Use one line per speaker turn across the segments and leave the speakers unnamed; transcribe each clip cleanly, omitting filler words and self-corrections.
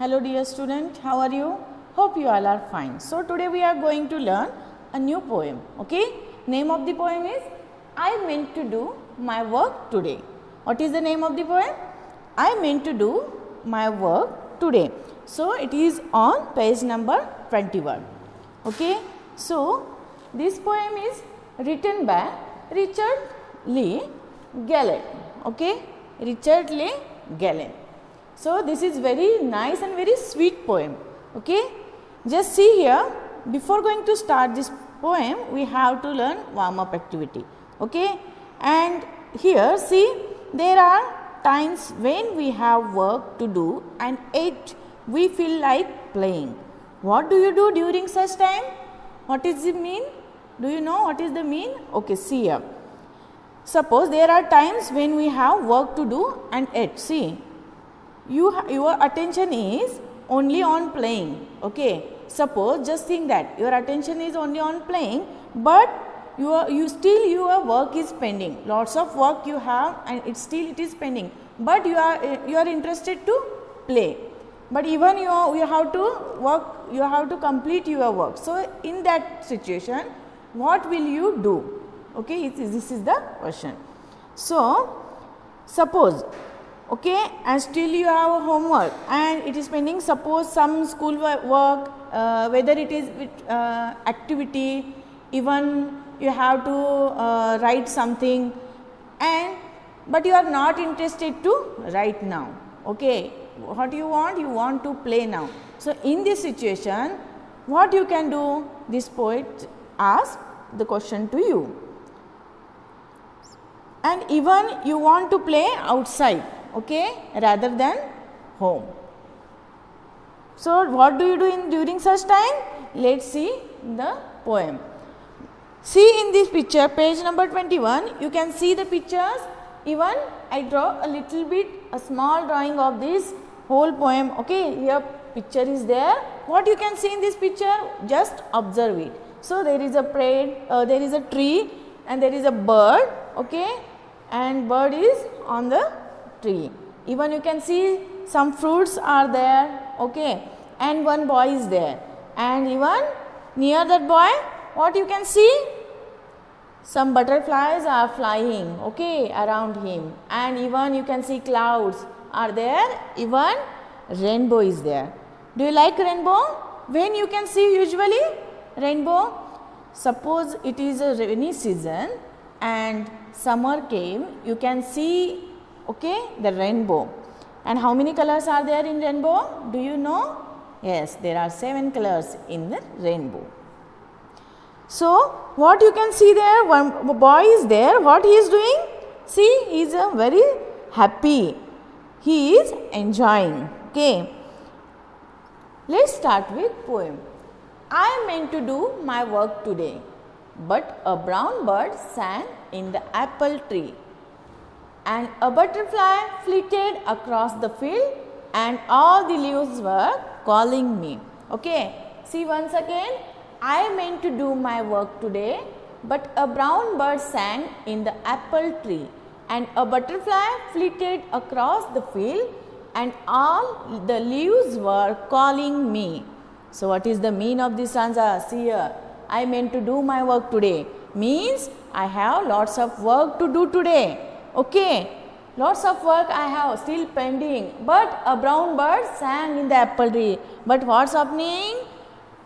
Hello dear student, how are you? Hope you all are fine. So today we are going to learn a new poem. Okay? Name of the poem is I meant to do my work today. What is the name of the poem? I meant to do my work today. So it is on page number 21. Okay? So this poem is written by Richard Lee Gallen. Okay? Richard Lee Gallen. So this is very nice and very sweet poem. Okay? Just see here, before going to start this poem, we have to learn warm up activity. Okay? And here see, there are times when we have work to do and yet we feel like playing. What do you do during such time? What does it mean? Do you know what is the mean? Okay, see here. Suppose there are times when we have work to do and yet see, your attention is only on playing. Okay, suppose just think that your attention is only on playing, but your work is pending. Lots of work you have and it is pending, but you are interested to play. But even you have to work, you have to complete your work. So in that situation, what will you do? Okay, this is the question. So suppose, okay, and still you have homework and it is pending. Suppose some school work, whether it is with activity, even you have to write something, but you are not interested to write now. Okay, what you want? You want to play now. So in this situation, what you can do? This poet asks the question to you. And even you want to play outside, okay, rather than home. So what do you do during such time? Let's see the poem. See in this picture, page number 21, you can see the pictures. Even I draw a little bit, a small drawing of this whole poem. Okay, here picture is there. What you can see in this picture? Just observe it. So there is a there is a tree and there is a bird. Okay, and bird is on the tree. Even you can see some fruits are there. Okay, and one boy is there. And even near that boy, what you can see? Some butterflies are flying, okay, around him. And even you can see clouds are there. Even rainbow is there. Do you like rainbow? When you can see usually rainbow? Suppose it is a rainy season and summer came, you can see, okay, the rainbow. And how many colors are there in rainbow? Do you know? Yes, there are 7 colors in the rainbow. So what you can see there, one boy is there. What he is doing? See, he is very happy. He is enjoying. Okay. Let's start with poem. I meant to do my work today, but a brown bird sang in the apple tree, and a butterfly flitted across the field, and all the leaves were calling me. Okay, see once again. I meant to do my work today, but a brown bird sang in the apple tree, and a butterfly flitted across the field, and all the leaves were calling me. So what is the meaning of this stanza? See here, I meant to do my work today means I have lots of work to do today. Okay, lots of work I have still pending, but a brown bird sang in the apple tree. But what's happening?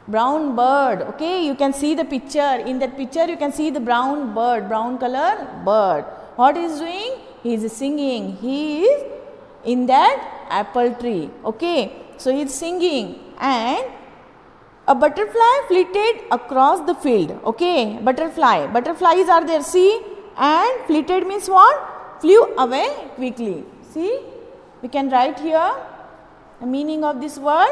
Brown bird, okay, you can see the picture. In that picture you can see the brown bird, brown color bird. What he is doing? He is singing. He is in that apple tree. Okay, so he is singing, and a butterfly flitted across the field. Okay, butterflies are there. See, and flitted means what? Flew away quickly. See, we can write here the meaning of this word.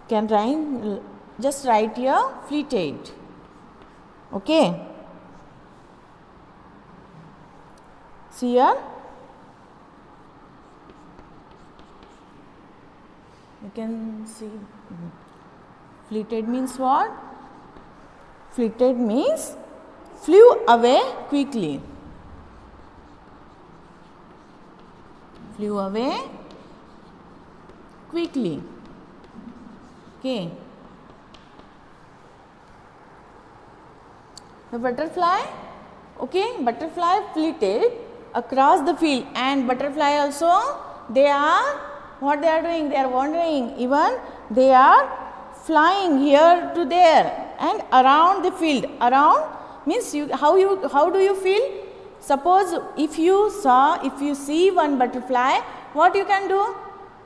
Can write, just write here flitted. Okay, see here, you can see flitted means what? Flitted means flew away quickly. flew away quickly. Okay. The butterfly, okay, butterfly flitted across the field, and butterfly also, they are, what they are doing? They are wandering, even they are flying here to there and around the field. Around means how do you feel? Suppose if you see one butterfly, what you can do?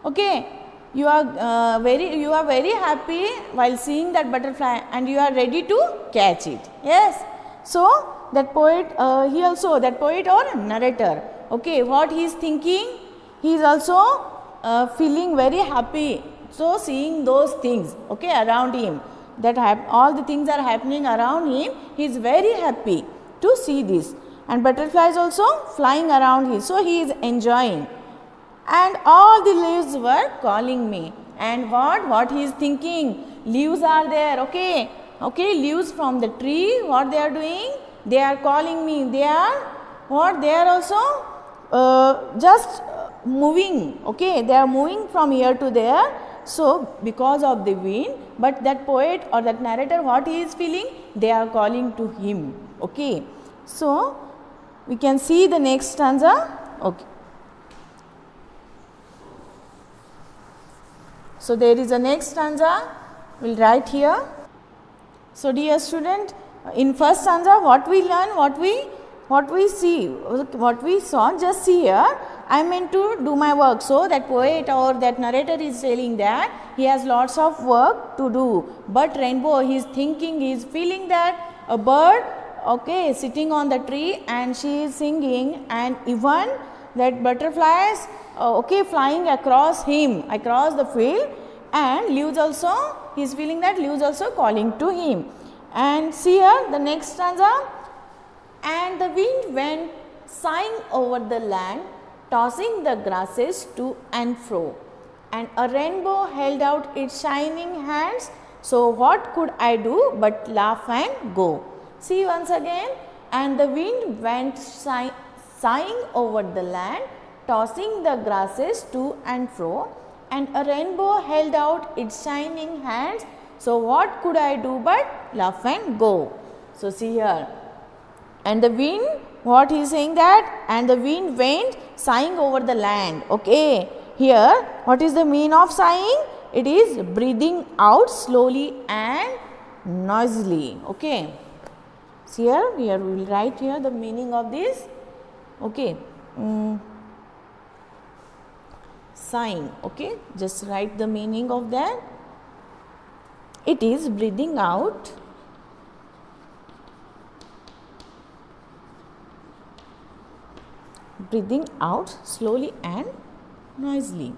Okay, you are very happy while seeing that butterfly, and you are ready to catch it. Yes. So that poet, that poet or narrator, okay, what he is thinking, he is also feeling very happy. So seeing those things, okay, around him, that all the things are happening around him, he is very happy to see this. And butterflies also flying around him, so he is enjoying. And all the leaves were calling me. And what he is thinking? Leaves are there, okay. Okay, leaves from the tree, what they are doing? They are calling me. They are They are also just moving, okay. They are moving from here to there. So because of the wind, but that poet or that narrator, what he is feeling? They are calling to him, okay. So we can see the next stanza, okay. So there is a next stanza, we will write here. So dear student, in first stanza what we learn, what we see, what we saw, just see here, I meant to do my work. So that poet or that narrator is telling that he has lots of work to do, but rainbow, he is thinking, he is feeling that a bird, okay, sitting on the tree and she is singing, and even that butterflies, okay, flying across him, across the field, and leaves also, he is feeling that leaves also calling to him. And see here the next stanza, and the wind went sighing over the land, tossing the grasses to and fro, and a rainbow held out its shining hands. So what could I do but laugh and go? See once again, and the wind went sighing over the land, tossing the grasses to and fro, and a rainbow held out its shining hands. So what could I do but laugh and go? So see here, and the wind, what he is saying that, and the wind went sighing over the land, okay. Here what is the meaning of sighing? It is breathing out slowly and noisily, okay. See here we will write here the meaning of this, okay. Sighing, okay, just write the meaning of that. It is breathing out slowly and noisily.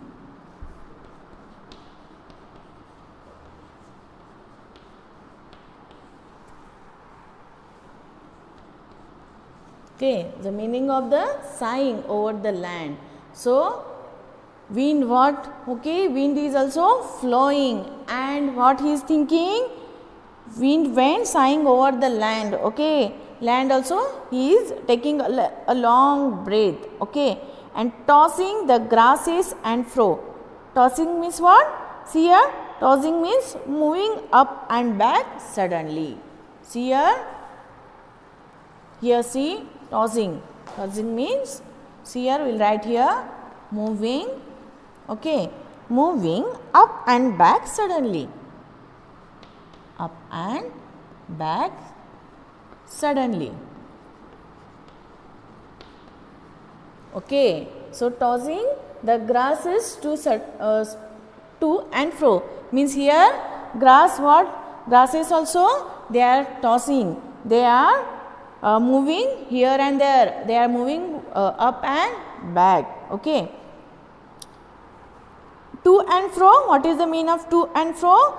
Okay, the meaning of the sighing over the land. So wind, what? Okay, wind is also flowing, and what he is thinking? Wind went sighing over the land, okay. Land also, he is taking a long breath, okay, and tossing the grasses and fro. Tossing means what? See here, tossing means moving up and back suddenly. See here, see, tossing. Tossing means, see here, we will write here, moving, okay, moving up and back suddenly. Up and back suddenly. Okay, so tossing the grasses to and fro means here grass, what? Grasses also, they are tossing, they are moving here and there, they are moving up and back, okay. To and fro, what is the meaning of to and fro?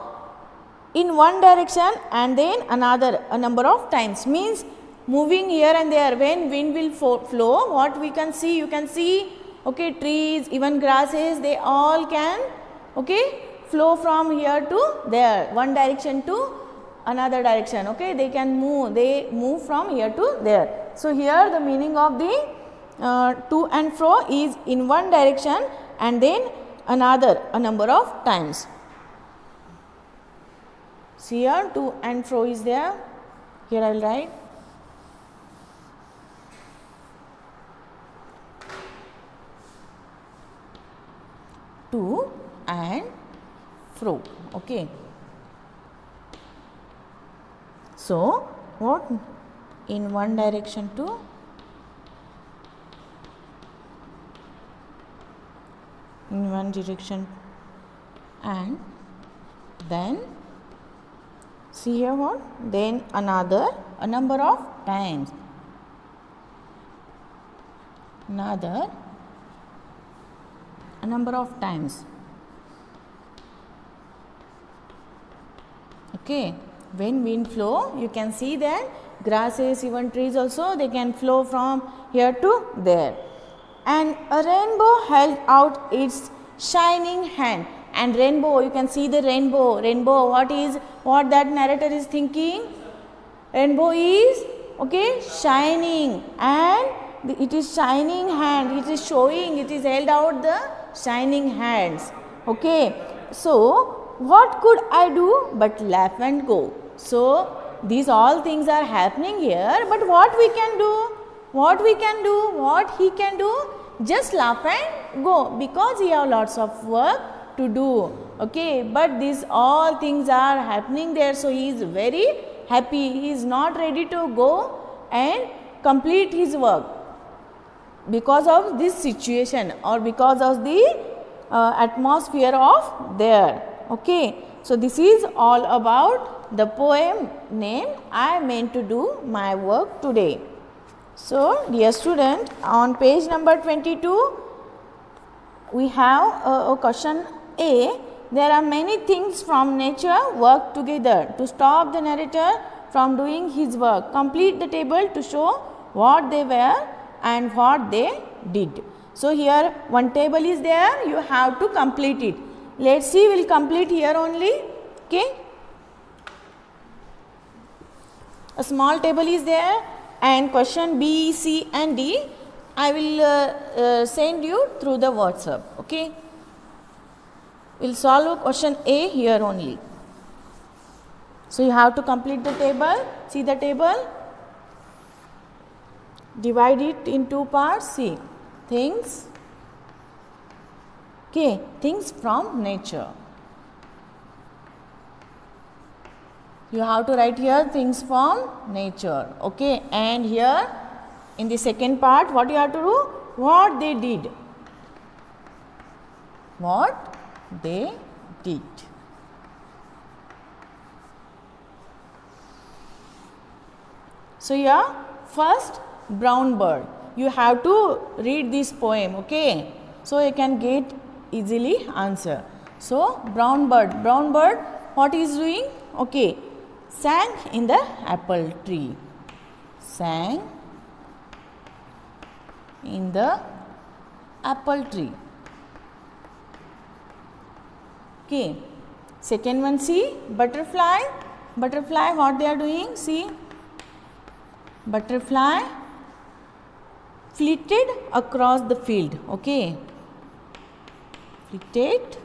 In one direction and then another, a number of times, means moving here and there. When wind will flow, what we can see? You can see, okay, trees, even grasses, they all can, okay, flow from here to there, one direction to another direction, okay. They can move, they move from here to there. So here the meaning of the to and fro is in one direction and then another a number of times. See here, to and fro is there. Here I will write. To and fro. Okay. So, what? In one direction to in one direction and then see here what? Then another a number of times. Another a number of times. Okay. When wind flow, you can see that grasses, even trees also, they can flow from here to there. And a rainbow held out its shining hand. And rainbow, you can see the rainbow. Rainbow, what that narrator is thinking? Rainbow is, okay, shining, and it is shining hand. It is showing, it is held out the shining hands. Okay. So, what could I do but laugh and go? So, these all things are happening here, but what we can do? What we can do? What he can do? Just laugh and go, because he have lots of work to do. Okay, but these all things are happening there, so he is very happy. He is not ready to go and complete his work because of this situation or because of the atmosphere of there. Okay, so this is all about the poem name I meant to do my work today. So, dear student, on page number 22, we have a question A. There are many things from nature work together to stop the narrator from doing his work. Complete the table to show what they were and what they did. So, here one table is there, you have to complete it. Let's see, we will complete here only. Okay. A small table is there and question B, C and D I will send you through the WhatsApp. Okay. We will solve question A here only. So, you have to complete the table. See the table. Divide it in two parts. See things. Okay, things from nature. You have to write here things from nature. Okay, and here in the second part, what you have to do? What they did. What they did. So, here first brown bird. You have to read this poem. Okay, so you can get easily answer. So, brown bird. Brown bird, what is doing? Okay, sang in the apple tree. Sang in the apple tree. Okay. Second one, see butterfly. Butterfly, what they are doing? See, butterfly flitted across the field. Okay, flitted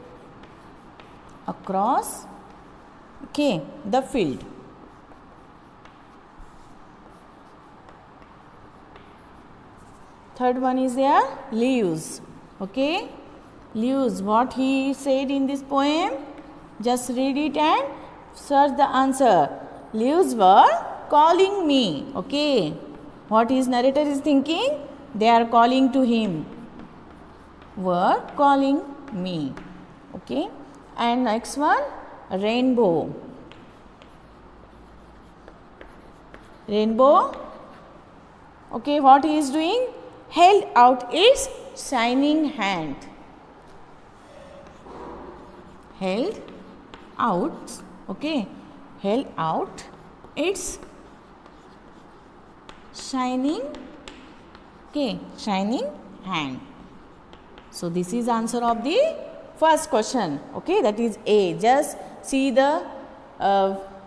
across, okay, the field. Third one is there, leaves. Okay, leaves, what he said in this poem, just read it and search the answer. Leaves were calling me. Okay, what his narrator is thinking? They are calling to him. Were calling me. Okay, and next one, rainbow. Rainbow, okay, what he is doing? Held out its shining hand. Held out, okay, held out its shining, okay, shining hand. So, this is answer of the first question. Okay, that is A. Just see the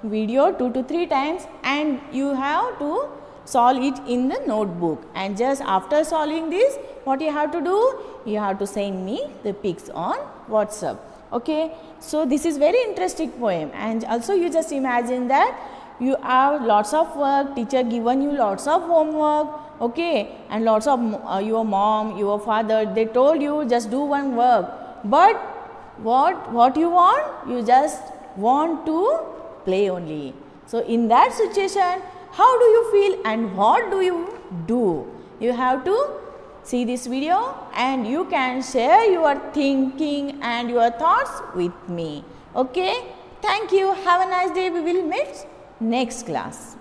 video 2 to 3 times and you have to solve it in the notebook, and just after solving this, what you have to do, you have to send me the pics on WhatsApp. Okay, so this is very interesting poem, and also you just imagine that you have lots of work, teacher given you lots of homework, okay, and lots of your mom, your father, they told you just do one work, but what you want, you just want to play only. So in that situation, how do you feel and what do you do? You have to see this video and you can share your thinking and your thoughts with me. Okay, thank you, have a nice day. We will meet next class.